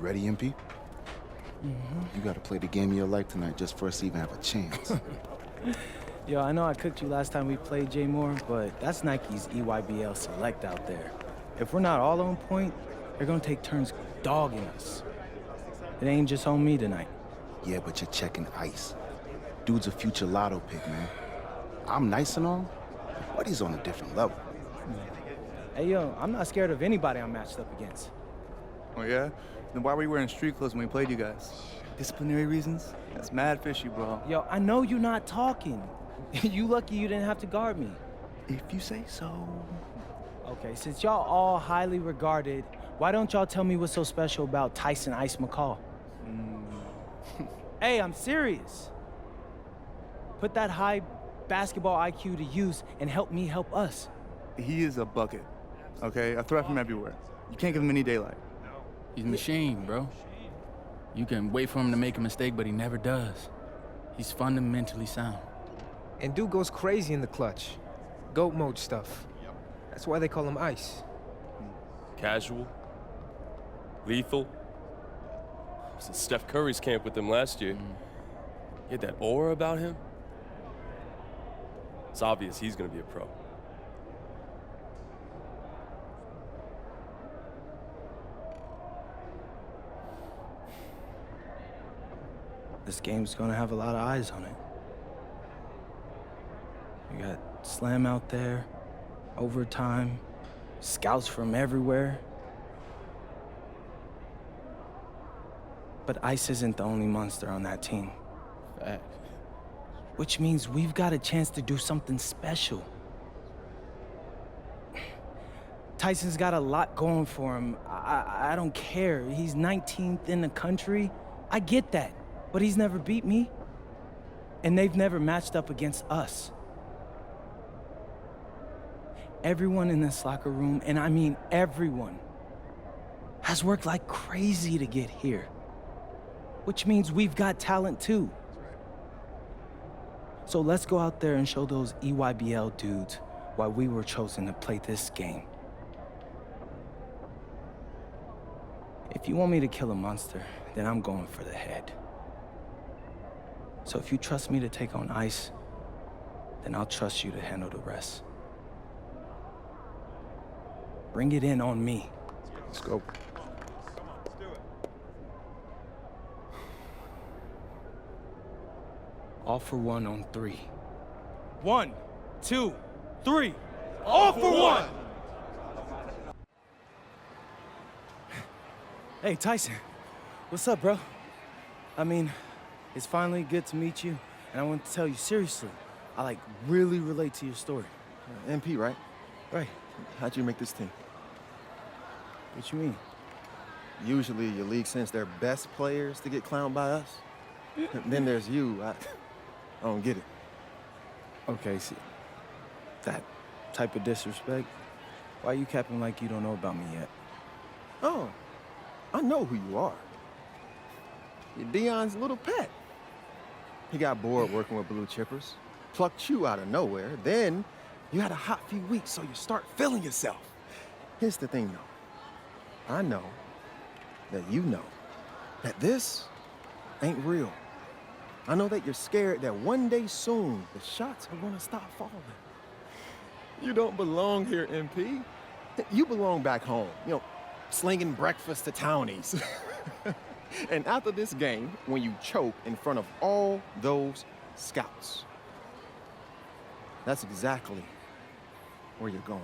ready, MP? You gotta play the game of your life tonight just for us to even have a chance. Yo, I know I cooked you last time we played J Moore, but that's Nike's EYBL Select out there. If we're not all on point, they're gonna take turns dogging us. It ain't just on me tonight. Yeah, but you're checking ice. Dude's a future lotto pick, man. I'm nice and all, but he's on a different level. Hey, yo, I'm not scared of anybody I'm matched up against. Oh, yeah? Then why were you wearing street clothes when we played you guys? Disciplinary reasons? That's mad fishy, bro. Yo, I know you're not talking. You lucky you didn't have to guard me. If you say so. Okay, since y'all all highly regarded, why don't y'all tell me what's so special about Tyson Ice McCall? Hey, I'm serious. Put that high basketball IQ to use and help me help us. He is a bucket, okay? I threat from everywhere. You can't give him any daylight. He's a machine, bro. You can wait for him to make a mistake, but he never does. He's fundamentally sound. And dude goes crazy in the clutch. GOAT mode stuff. That's why they call him Ice. Casual. Lethal. I was at Steph Curry's camp with him last year. He had that aura about him. It's obvious he's gonna be a pro. This game's gonna have a lot of eyes on it. You got Slam out there, overtime, scouts from everywhere. But Ice isn't the only monster on that team. Fact. Which means we've got a chance to do something special. Tyson's got a lot going for him. I don't care. He's 19th in the country. I get that. But he's never beat me. And they've never matched up against us. Everyone in this locker room, and I mean everyone, has worked like crazy to get here. Which means we've got talent too. So let's go out there and show those EYBL dudes why we were chosen to play this game. If you want me to kill a monster, then I'm going for the head. So if you trust me to take on Ice, then I'll trust you to handle the rest. Bring it in on me. Let's go. All for one on 3. 1, 2, 3. All for one! Hey, Tyson. What's up, bro? I mean, it's finally good to meet you, and I want to tell you seriously, I really relate to your story. MP, right? Right. How'd you make this team? What you mean? Usually your league sends their best players to get clowned by us. Then there's you. I don't get it. Okay, see, that type of disrespect, why you capping like you don't know about me yet? Oh, I know who you are. You're Dion's little pet. He got bored working with blue chippers, plucked you out of nowhere, then you had a hot few weeks, so you start feeling yourself. Here's the thing, though. I know that you know that this ain't real. I know that you're scared that one day soon the shots are gonna stop falling. You don't belong here, MP. You belong back home, you know, slinging breakfast to townies. And after this game, when you choke in front of all those scouts, that's exactly where you're going.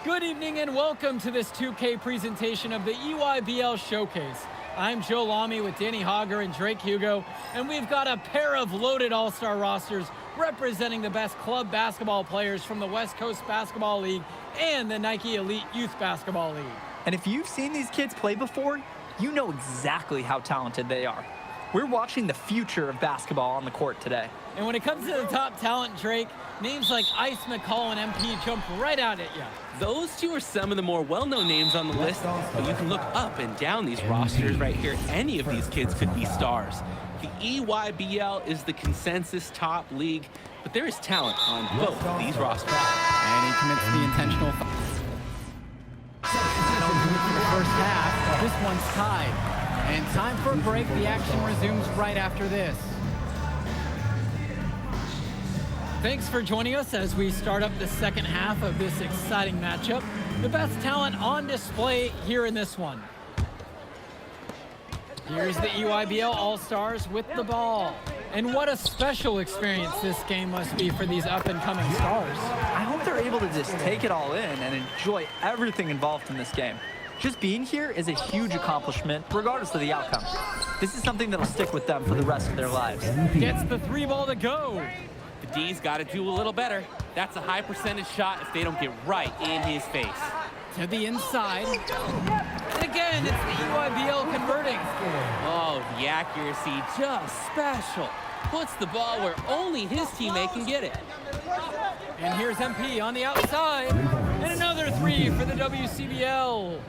Good evening and welcome to this 2K presentation of the EYBL Showcase. I'm Joe Lamy with Danny Hogger and Drake Hugo, and we've got a pair of loaded all-star rosters representing the best club basketball players from the West Coast Basketball League and the Nike Elite Youth Basketball League. And if you've seen these kids play before, you know exactly how talented they are. We're watching the future of basketball on the court today. And when it comes to the top talent, Drake, names like Ice, McCall, and MP jump right out at you. Those two are some of the more well-known names on the list, but you can look up and down these rosters right here. Any of these kids could be stars. The EYBL is the consensus top league, but there is talent on both these rosters. And he commits the intentional foul. For the first half, this one's tied. And time for a break. The action resumes right after this. Thanks for joining us as we start up the second half of this exciting matchup. The best talent on display here in this one. Here's the EYBL All-Stars with the ball. And what a special experience this game must be for these up-and-coming stars. I hope they're able to just take it all in and enjoy everything involved in this game. Just being here is a huge accomplishment, regardless of the outcome. This is something that'll stick with them for the rest of their lives. Gets the three ball to go. The D's got to do a little better. That's a high percentage shot if they don't get right in his face. To the inside. And again, it's the EYBL converting. Oh, the accuracy, just special. Puts the ball where only his teammate can get it. And here's MP on the outside. And another three for the WCBL.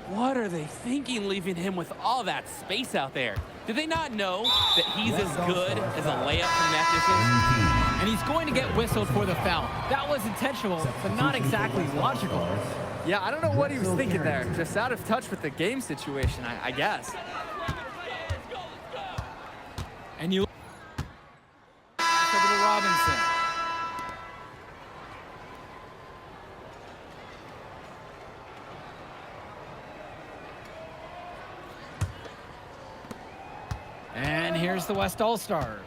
What are they thinking leaving him with all that space out there? Do they not know that he's as good as a layup from that distance? And he's going to get whistled for the foul. That was intentional, but not exactly logical. Yeah, I don't know what he was thinking there. Just out of touch with the game situation, I guess. And you over to Robinson. And here's the West All-Stars.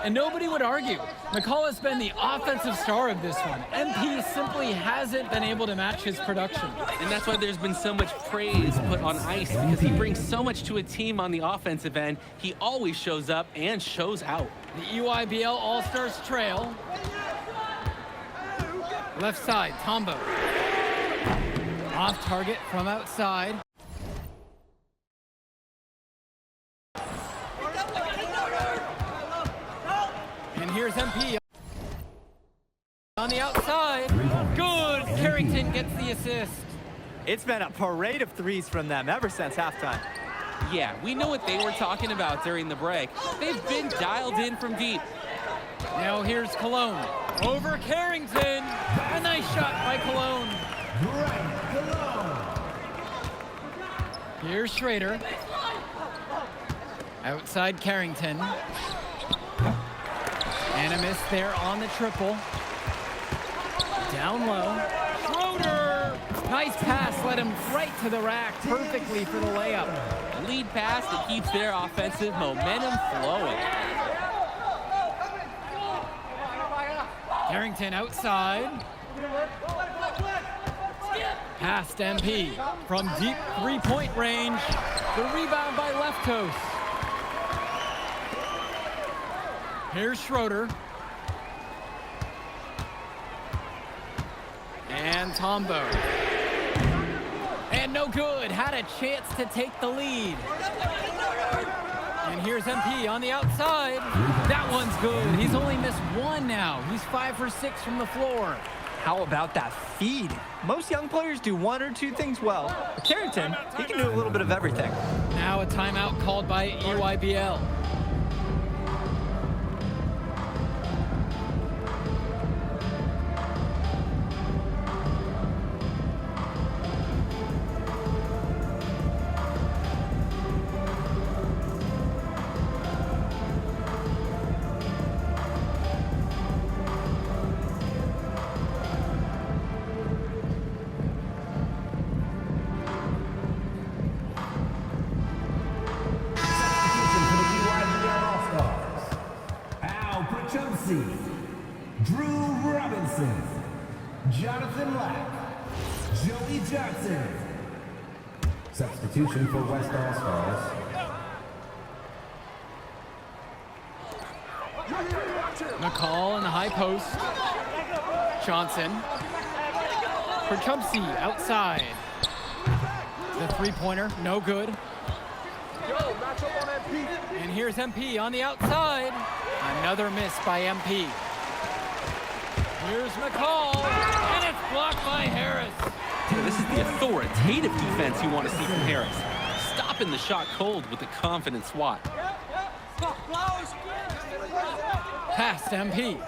And nobody would argue. McCall has been the offensive star of this one. MP simply hasn't been able to match his production. And that's why there's been so much praise put on Ice, because he brings so much to a team on the offensive end. He always shows up and shows out. The EYBL All-Stars trail. Left side, Tombo. Off target from outside. And here's MP on the outside. Good. Carrington gets the assist. It's been a parade of threes from them ever since halftime. Yeah, we know what they were talking about during the break. They've been dialed in from deep. Now here's Cologne. Over Carrington. A nice shot by Cologne. Here's Schrader. Outside Carrington. And a miss there on the triple. Down low. Schroeder! Nice pass, led him right to the rack perfectly for the layup. Lead pass that keeps their offensive momentum flowing. Carrington outside. Past MP from deep three-point range. The rebound by Leftos. Here's Schroeder. And Tombo. And no good. Had a chance to take the lead. And here's MP on the outside. That one's good. He's only missed one now. He's 5 for 6 from the floor. How about that feed? Most young players do one or two things well. But Carrington, he can do a little bit of everything. Now a timeout called by EYBL. Drew Robinson, Jonathan Lack, Joey Johnson. Substitution for West All-Stars. McCall in the high post. Johnson. For Chumsey outside. The three-pointer, no good. And here's MP on the outside. Another miss by MP. Here's McCall, and it's blocked by Harris. This is the authoritative defense you want to see from Harris. Stopping the shot cold with a confident swat. Past MP.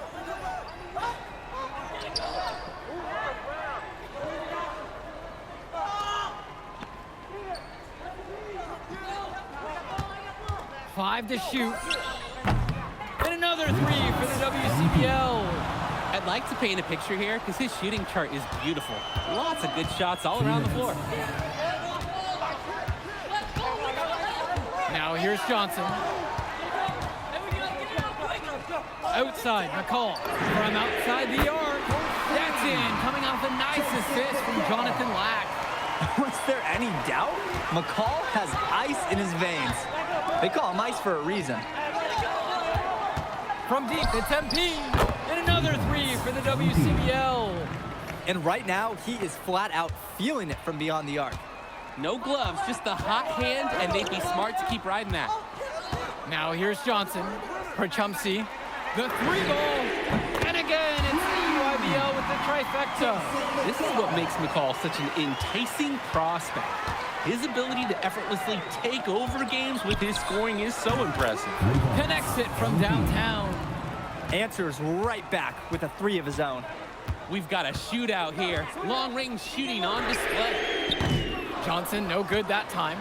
Five to shoot. And another three for the WCBL. I'd like to paint a picture here because his shooting chart is beautiful. Lots of good shots all around the floor. Now here's Johnson. Outside, McCall from outside the arc. That's in, coming off a nice assist from Jonathan Lack. Was there any doubt? McCall has ice in his veins. They call him ice for a reason. From deep, it's MP. And another three for the WCBL. And right now, he is flat out feeling it from beyond the arc. No gloves, just the hot hand, and they'd be smart to keep riding that. Now here's Johnson for Chumsey. The three ball. And again, it's the EYBL with the trifecta. This is what makes McCall such an enticing prospect. His ability to effortlessly take over games with his scoring is so impressive. Connects it from downtown. Answers right back with a three of his own. We've got a shootout here. Long-range shooting on display. Johnson, no good that time.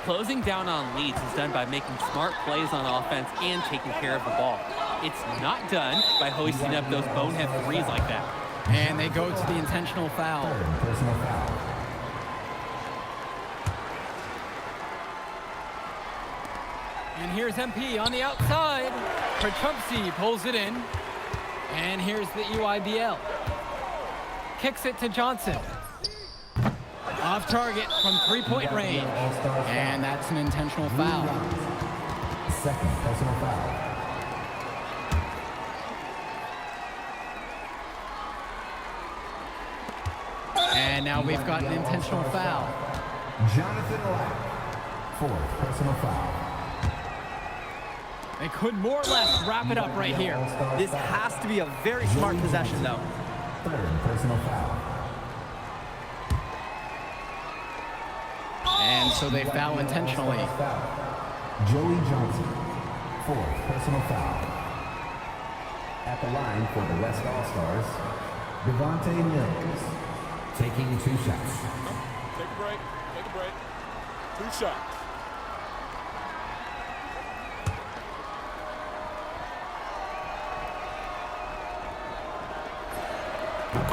Closing down on leads is done by making smart plays on offense and taking care of the ball. It's not done by hoisting up those bonehead threes like that. And they go to the intentional foul. Personal foul. And here's MP on the outside. Chumsey pulls it in. And here's the EYBL. Kicks it to Johnson. Off target from three-point range. And that's an intentional foul. Second personal foul. And now we've got an intentional foul. Jonathan Lack. Fourth personal foul. They could more or less wrap it up right here. This has to be a very smart possession, though. Third personal foul. And so they foul intentionally. Joey Johnson. Fourth personal foul. At the line for the West All-Stars, Devontae Mills. Taking 2 shots. Take a break. Take a break. 2 shots.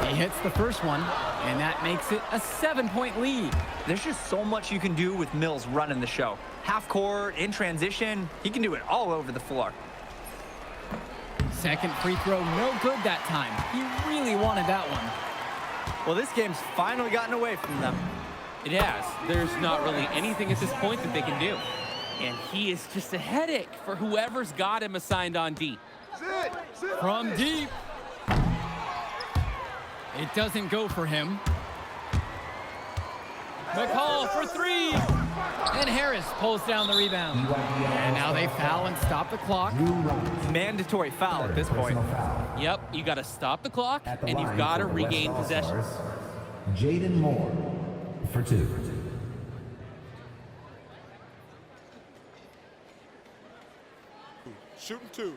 He hits the first one, and that makes it a 7-point lead. There's just so much you can do with Mills running the show. Half court, in transition, he can do it all over the floor. Second free throw, no good that time. He really wanted that one. Well, this game's finally gotten away from them. It has. There's not really anything at this point that they can do. And he is just a headache for whoever's got him assigned on D. From deep. It doesn't go for him. McCall for three. And Harris pulls down the rebound. And now they foul and stop the clock. Mandatory foul at this point. Yep, you got to stop the clock, and you've got to regain possession. Jaden Moore for 2. Shooting 2.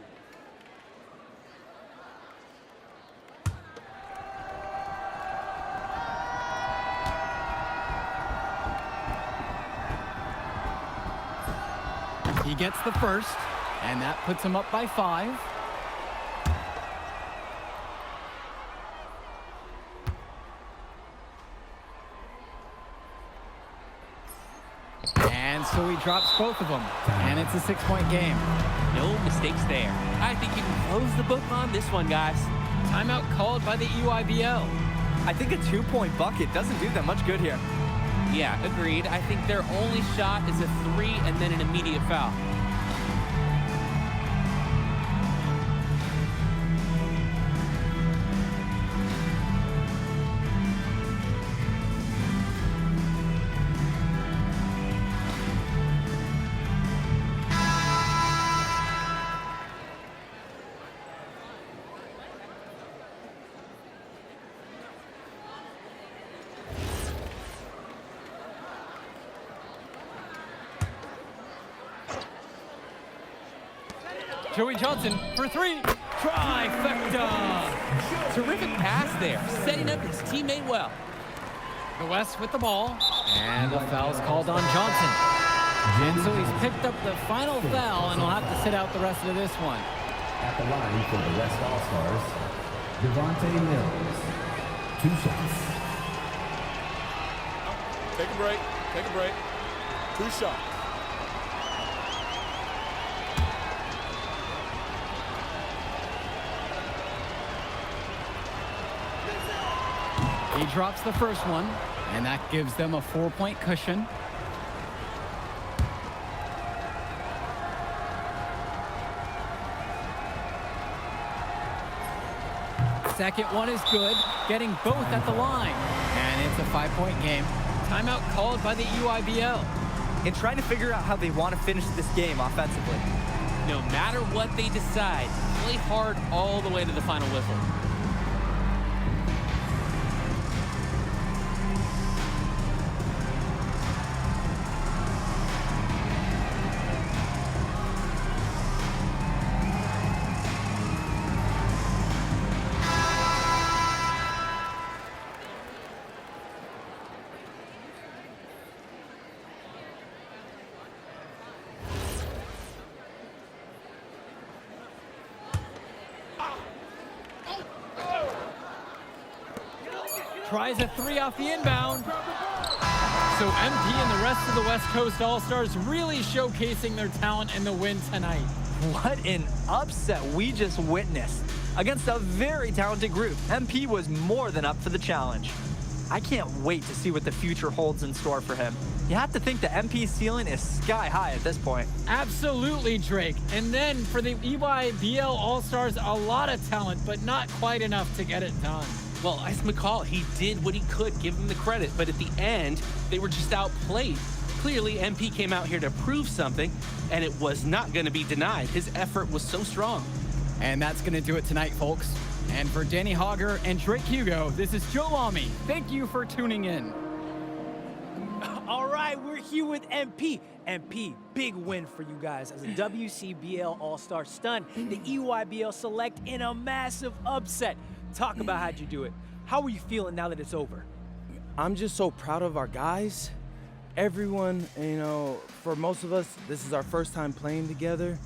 He gets the first, and that puts him up by 5. And so he drops both of them, and it's a 6-point game. No mistakes there. I think you can close the book on this one, guys. Timeout called by the EYBL. I think a 2-point bucket doesn't do that much good here. Yeah, agreed. I think their only shot is a 3 and then an immediate foul. Joey Johnson for three. Trifecta. Terrific pass there, setting up his teammate well. The West with the ball. And the foul's called on Johnson. And so he's picked up the final foul, and he'll have to sit out the rest of this one. At the line for the West All-Stars, Devontae Mills. 2 shots. Take a break. Take a break. 2 shots. He drops the first one, and that gives them a 4-point cushion. Second one is good, getting both at the line. And it's a 5-point game. Timeout called by the EYBL. And trying to figure out how they want to finish this game offensively. No matter what they decide, play hard all the way to the final whistle. Tries a 3 off the inbound. So MP and the rest of the West Coast All-Stars really showcasing their talent in the win tonight. What an upset we just witnessed. Against a very talented group, MP was more than up for the challenge. I can't wait to see what the future holds in store for him. You have to think the MP ceiling is sky high at this point. Absolutely, Drake. And then for the EYBL All-Stars, a lot of talent, but not quite enough to get it done. Well, Ice McCall, he did what he could, give him the credit, but at the end, they were just outplayed. Clearly, MP came out here to prove something, and it was not going to be denied. His effort was so strong. And that's going to do it tonight, folks. And for Danny Hogger and Drake Hugo, this is Joe Lamy. Thank you for tuning in. All right, we're here with MP. MP, big win for you guys as a WCBL All-Star stun. The EYBL Select in a massive upset. Talk about how'd you do it. How are you feeling now that it's over? I'm just so proud of our guys. Everyone, you know, for most of us, this is our first time playing together.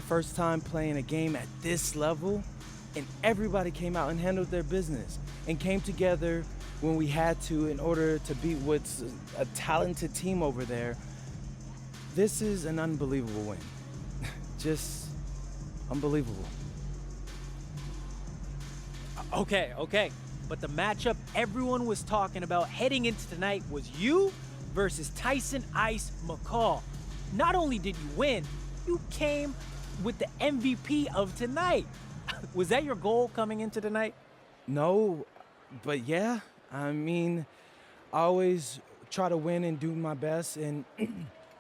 First time playing a game at this level. And everybody came out and handled their business and came together when we had to in order to beat what's a talented team over there. This is an unbelievable win. Just unbelievable. Okay. But the matchup everyone was talking about heading into tonight was you versus Tyson Ice McCall. Not only did you win, you came with the MVP of tonight. Was that your goal coming into tonight? No, but yeah. I mean, I always try to win and do my best, and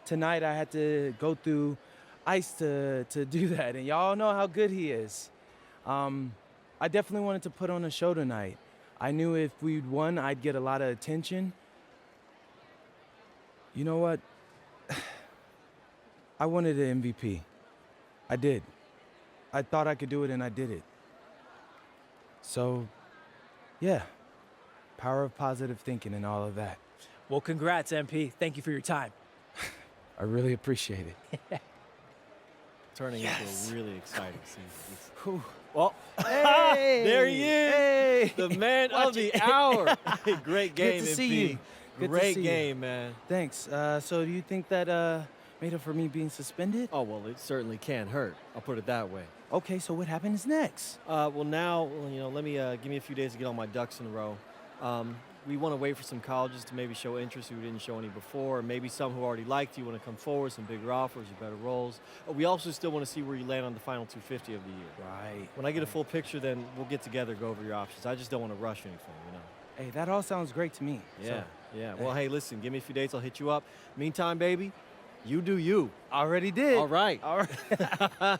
tonight I had to go through Ice to do that, and y'all know how good he is. I definitely wanted to put on a show tonight. I knew if we'd won, I'd get a lot of attention. You know what? I wanted an MVP. I did. I thought I could do it, and I did it. So, yeah, power of positive thinking and all of that. Well, congrats, MP. Thank you for your time. I really appreciate it. Turning into a really exciting scene. Well, hey, there he is, hey, the man of the hour. Great game, Good to MP. see you. Good Great to see game, you. man. Thanks. So do you think that made up for me being suspended? Oh, well, it certainly can't hurt. I'll put it that way. Okay, so what happens next? Well, now, you know, let me give me a few days to get all my ducks in a row. We want to wait for some colleges to maybe show interest who didn't show any before, or maybe some who already liked you want to come forward, some bigger offers or better roles. We also still want to see where you land on the final 250 of the year. Right. When I get a full picture, then we'll get together, go over your options. I just don't want to rush anything, you know. Hey, that all sounds great to me. Yeah, So, yeah. Well, hey, listen, give me a few dates, I'll hit you up. Meantime, baby, you do you. already did. All right. All right.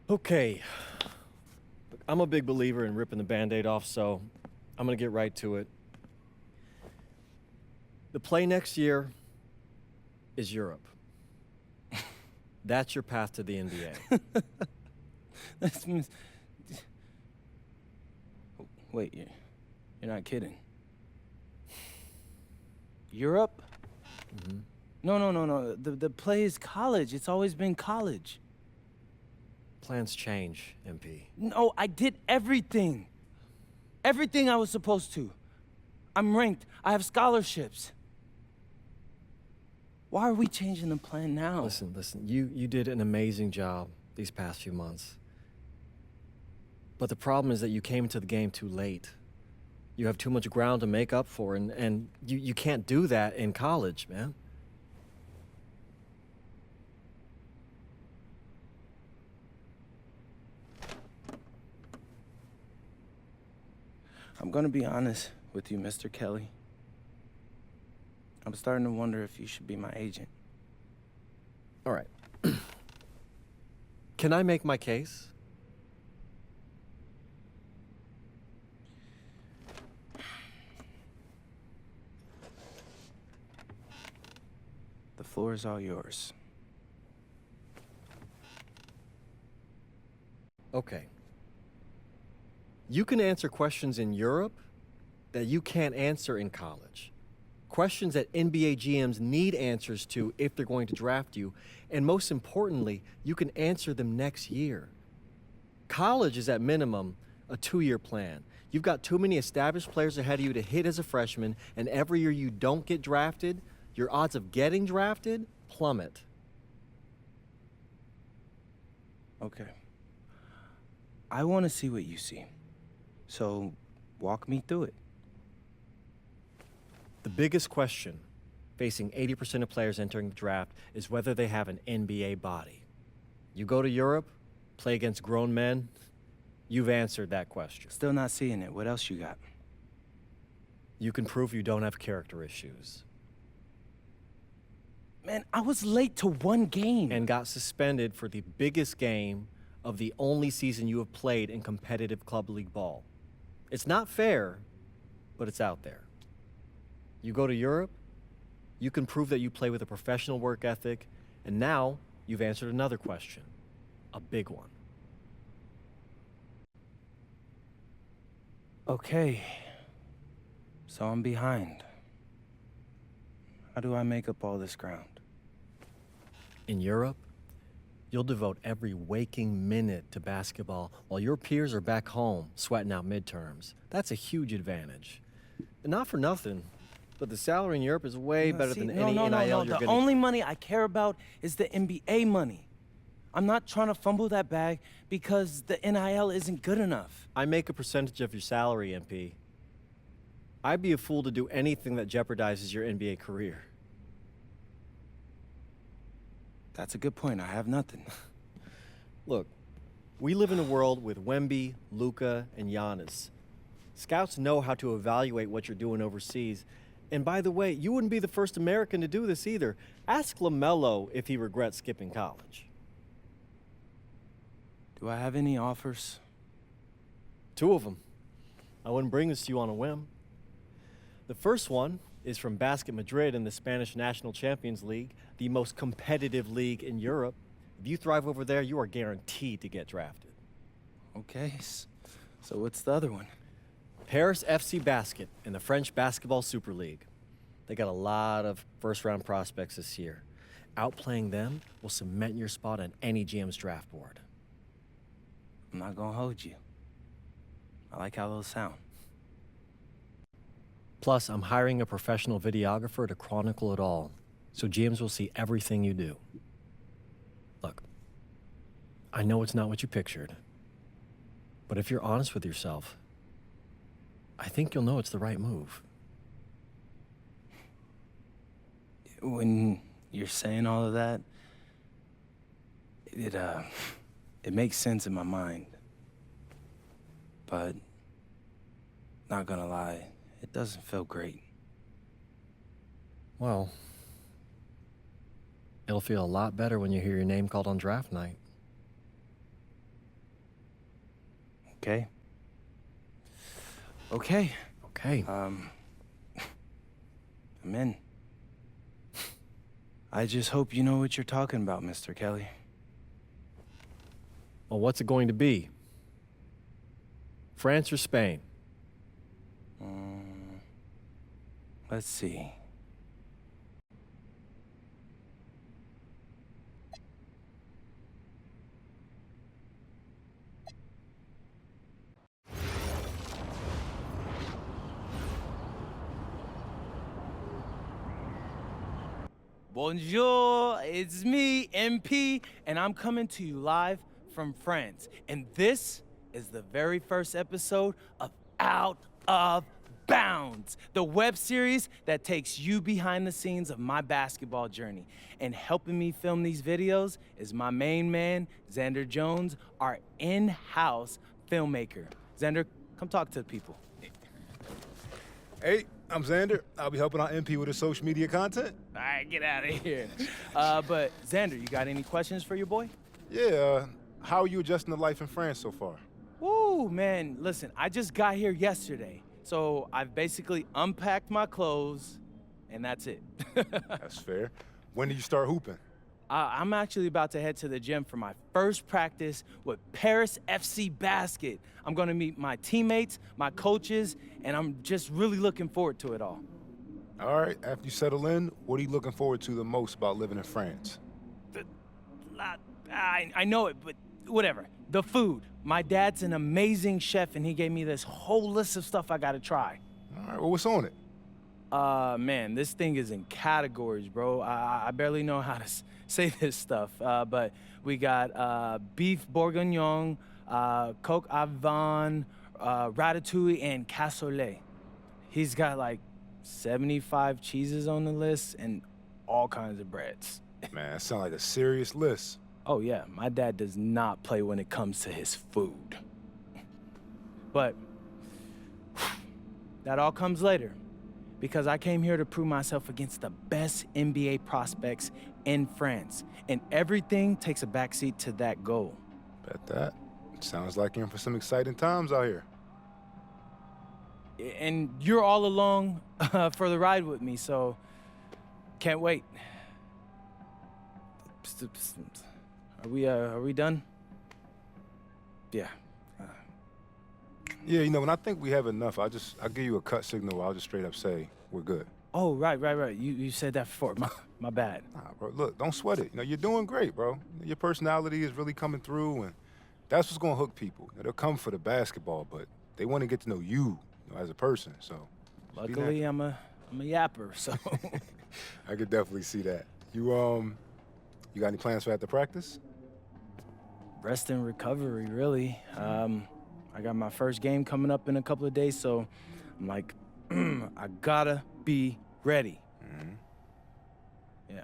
Okay. Look, I'm a big believer in ripping the Band-Aid off, so I'm going to get right to it. The play next year is Europe. That's your path to the NBA. That's Wait, you're not kidding. Europe? Mhm. No. The play is college. It's always been college. Plans change, MP. No, I did everything. Everything I was supposed to. I'm ranked. I have scholarships. Why are we changing the plan now? Listen. You did an amazing job these past few months. But the problem is that you came into the game too late. You have too much ground to make up for, and you can't do that in college, man. I'm gonna be honest with you, Mr. Kelly. I'm starting to wonder if you should be my agent. All right. Can I make my case? The floor is all yours. Okay. You can answer questions in Europe that you can't answer in college. Questions that NBA GMs need answers to if they're going to draft you. And most importantly, you can answer them next year. College is at minimum a 2-year plan. You've got too many established players ahead of you to hit as a freshman, and every year you don't get drafted, your odds of getting drafted plummet. Okay. I want to see what you see. So, walk me through it. The biggest question facing 80% of players entering the draft is whether they have an NBA body. You go to Europe, play against grown men, you've answered that question. Still not seeing it. What else you got? You can prove you don't have character issues. Man, I was late to one game. And got suspended for the biggest game of the only season you have played in competitive club league ball. It's not fair, but it's out there. You go to Europe, you can prove that you play with a professional work ethic, and now you've answered another question, a big one. Okay. So I'm behind. How do I make up all this ground? In Europe, you'll devote every waking minute to basketball while your peers are back home sweating out midterms. That's a huge advantage. And not for nothing, but the salary in Europe is way better than any NIL you're The gonna... only money I care about is the NBA money. I'm not trying to fumble that bag because the NIL isn't good enough. I make a percentage of your salary, MP. I'd be a fool to do anything that jeopardizes your NBA career. That's a good point. I have nothing. Look, we live in a world with Wemby, Luka, and Giannis. Scouts know how to evaluate what you're doing overseas. And by the way, you wouldn't be the first American to do this either. Ask LaMelo if he regrets skipping college. Do I have any offers? 2 of them. I wouldn't bring this to you on a whim. The first one is from Basket Madrid in the Spanish National Champions League, the most competitive league in Europe. If you thrive over there, you are guaranteed to get drafted. Okay, so what's the other one? Paris FC Basket in the French Basketball Super League. They got a lot of first-round prospects this year. Outplaying them will cement your spot on any GM's draft board. I'm not gonna hold you. I like how those sound. Plus, I'm hiring a professional videographer to chronicle it all, so GMs will see everything you do. Look, I know it's not what you pictured, but if you're honest with yourself, I think you'll know it's the right move. When you're saying all of that, it makes sense in my mind. But, not gonna lie, it doesn't feel great. Well, it'll feel a lot better when you hear your name called on draft night. Okay. Okay. Okay. I'm in. I just hope you know what you're talking about, Mr. Kelly. Well, what's it going to be? France or Spain? Let's see. Bonjour, it's me, MP, and I'm coming to you live from France. And this is the very first episode of Out of Bounds, the web series that takes you behind the scenes of my basketball journey. And helping me film these videos is my main man, Xander Jones, our in-house filmmaker. Xander, come talk to the people. Hey, I'm Xander. I'll be helping out MP with his social media content. All right, get out of here. But Xander, you got any questions for your boy? Yeah, how are you adjusting to life in France so far? Woo, man, listen, I just got here yesterday. So I've basically unpacked my clothes, and that's it. That's fair. When do you start hooping? I'm actually about to head to the gym for my first practice with Paris FC Basket. I'm gonna meet my teammates, my coaches, and I'm just really looking forward to it all. All right, after you settle in, what are you looking forward to the most about living in France? I know it, but whatever. The food. My dad's an amazing chef, and he gave me this whole list of stuff I gotta try. All right, well, what's on it? Man, this thing is in categories, bro. I barely know how to say this stuff, but we got beef bourguignon, coq au vin, ratatouille, and cassoulet. He's got like 75 cheeses on the list and all kinds of breads. Man, that sounds like a serious list. Oh yeah, my dad does not play when it comes to his food. But that all comes later, because I came here to prove myself against the best NBA prospects in France, and everything takes a backseat to that goal. Bet that. Sounds like you're in for some exciting times out here. And you're all along for the ride with me, so can't wait. Are we done? Yeah. Yeah, you know, when I think we have enough, I'll give you a cut signal. I'll just straight up say we're good. Oh, right. You said that before. My bad. Nah, bro, look, don't sweat it. You know, you're doing great, bro. Your personality is really coming through, and that's what's gonna hook people. You know, they'll come for the basketball, but they want to get to know you, as a person. So, luckily, I'm a yapper, so. I could definitely see that. You got any plans for after practice? Rest and recovery, really. I got my first game coming up in a couple of days, so I'm like, I gotta be ready. Mm-hmm. Yeah.